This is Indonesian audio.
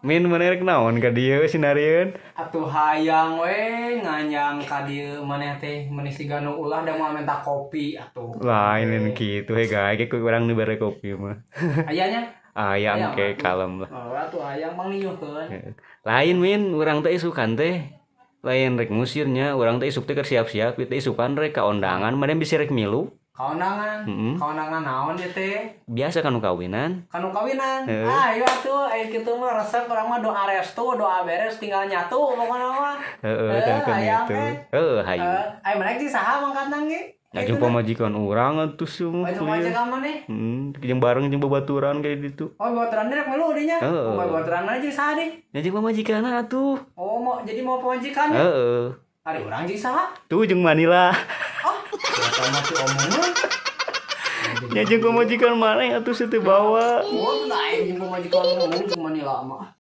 Min mana rek naon ka dieu sinarieun? Atuh hayang we nganyang ka dieu maneh teh meuni siga nu ulah da moal minta kopi atuh. Lain kitu he gae ke urang nu bare kopi mah. Ayanya? Ayang ke Atuh. kalem lah. Oh, atuh hayang Mang niuhkeun. Lain min urang teh isukan teh. Lain rek ngusirnya, urang teh isuk teh keur siap-siap, teh isukan rek ka undangan, made bisa rek milu. Kaundangan, kaundangan naon ieu teh? Biasa kan nu kawinan. Kanu kawinan. Ah, ieu atuh aya kitu mah resep urang mah doa restu, doa beres tinggal nyatu pokona mah. Heeh, kan hayang itu. teh. Heeh, hayu. Aya mana sih saha mangkatna ge? Ngajeng pamajikan urang atuh semua. Aya pamajikan maneh. Jeung bareng jeung babaturan kayak gitu. Oh, baturan rek melu dinya. Heeh. Oh, baturan aja saha deh? Ngajeng pamajikan atuh. Oh, jadi mau pamajikan ya? Heeh. Ari urang jeung saha? Tuh jeung Manila. Oh, eta mah teu omongan. Ngajeng pamajikan maneh atuh teu bawa. Oh, nah, jeung pamajikan ngomong jeung Manila mah.